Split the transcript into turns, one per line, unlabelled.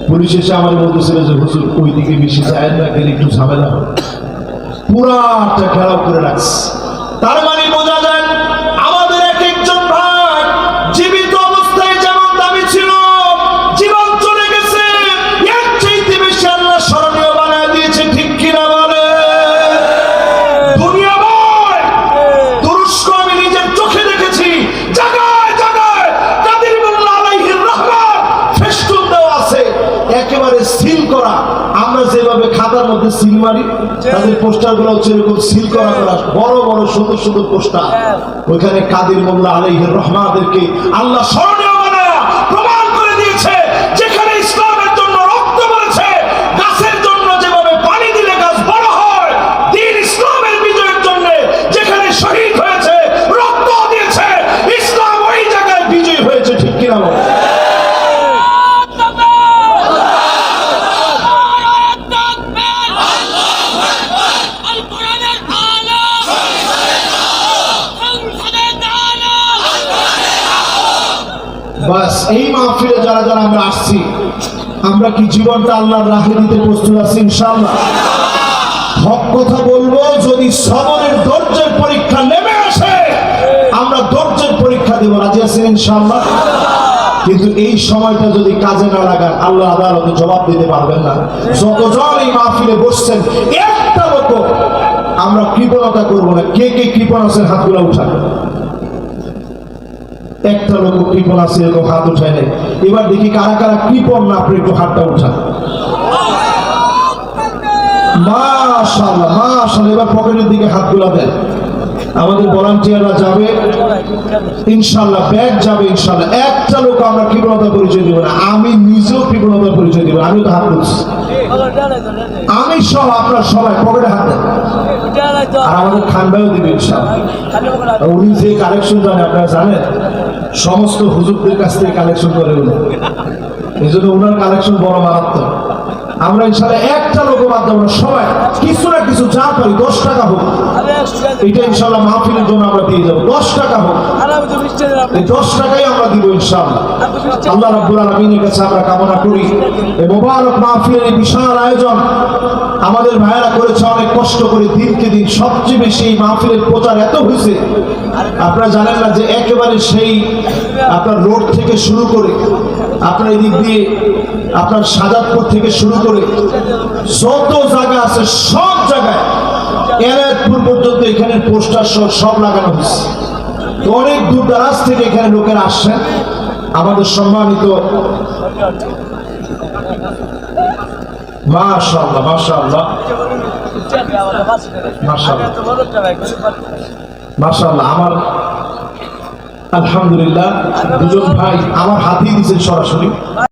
Police এসে আমাদের বলতেছিল যে হুজুর ওইদিকে বেশি যায় না, গেলে একটু ঝামেলা হবে। পুরাটা ঘেরাও করে রাখছে। তার মানে বোঝা যায় আমাদের এক একজন ভাই জীবিত অবস্থায় যেমন দামি ছিল, জীবন চলে গেছে এর চাইতে বেশি আল্লাহ স্মরণীয় বানায় দিয়েছে। ঠিক কিনা বলে? দুনিয়া ভয় তুরস্ক আমি নিজের চোখে দেখেছি, জায়গায় জায়গায় কাদের মোল্লা আলাইহির রহমান ফেস্টুন দেওয়া আছে, একেবারে সিল করা। আমরা যেভাবে খাতার মধ্যে সিল মারি, তাদের পোস্টার গুলো হচ্ছে এরকম সিল করা করা, বড় বড় সুন্দর সুন্দর পোস্টার। ওইখানে কাদের মোল্লা আলাইহির রহমানদেরকে আল্লাহ স্মরণীয় বানায়া প্রমাণ করে দিয়েছে, যেখানে ইসলামের জন্য রক্ত পড়েছে, গাছের জন্য যেভাবে পানি দিলে গাছ বড় হয়, দ্বীন ইসলামের বিজয়ের জন্য যেখানে শহীদ হয়েছে, রক্ত দিয়েছে, ইসলাম ওই জায়গায় বিজয় হয়েছে। ঠিক কিনা বল? বাস এই মাহফিলে যারা যারা আমরা আসছি, আমরা কি জীবনটা আল্লাহর রাহে দিতে প্রস্তুত আছি? ইনশাআল্লাহ হক কথা বলবো। যদি সবরের ধৈর্যের পরীক্ষা নেমে আসে, আমরা ধৈর্যের পরীক্ষা দেব, রাজি আছেন ইনশাআল্লাহ? কিন্তু এই সময়টা যদি কাজে না লাগান, আল্লাহ আদালতে জবাব দিতে পারবেন না। যতজন এই মাহফিলে বসছেন, একটা লোক আমরা কৃপণতা করবো না। কে কে কৃপণ আছেন হাতগুলো উঠান। একটা লোক কৃপণ আছে এরকম হাত উঠায় নেই। এবার দেখি কারা কারা কৃপণ না, আপনি একটু হাতটা উঠান। মাশাআল্লাহ মাশাআল্লাহ। এবার পকেটের দিকে হাতগুলো দেন। আমাদের ভলান্টিয়াররা যাবে ইনশাআল্লাহ, ব্যাগ যাবে ইনশাআল্লাহ। একটা লোক আমরা কৃপণতা পরিচয় দিব না। আমি নিজেও কৃপণতা পরিচয় দিব, আমি তো হাত তুলছি, আমি সব আপনার সবাই পকেটে হাত দেন। আর আমাদের খান ভাইও দিবে ইনশাআল্লাহ। উনি যে কালেকশন জানে, আপনারা জানেন, সমস্ত হুজুরদের কাছ থেকে কালেকশন করে উনি, এই জন্য ওনার কালেকশন বড় মারাত্মক। আমরা ইনশাআল্লাহ একটা লোক বাদ দেব না, সবাই কিছু না কিছু যা পারি, 10 টাকা হোক, এটা ইনশাআল্লাহ মাহফিলের জন্য আমরা দিয়ে যাবো। 10 টাকা হোক, এই 10 টাকাই আমরা দিব ইনশাআল্লাহ। আল্লাহ রাব্বুল আলামিনের কাছে আমরা কামনা করি এই মোবারক মাহফিলের এই বিশাল আয়োজন আমাদের ভাইয়েরা করেছে অনেক কষ্ট করে, দিনকে দিন। সবচেয়ে বেশি এই মাহফিলের প্রচার এত হয়েছে, আপনারা জানেন না যে একেবারে সেই আপনার রোড থেকে শুরু করে, আপনার এদিক দিয়ে আপনার সাজাদপুর থেকে শুরু করে যত জায়গা আছে সব জায়গায় এনায়েতপুর পর্যন্ত এখানে পোস্টার সব লাগানো হয়েছে। তো অনেক দূর দারাজ থেকে এখানে লোকেরা আসছেন। আমাদের সম্মানিত মাশাআল্লাহ মাশাআল্লাহ মাশাআল্লাহ মাশাআল্লাহ। আমার আলহামদুলিল্লাহ দুজন ভাই আমার হাতেই দিয়েছেন সরাসরি।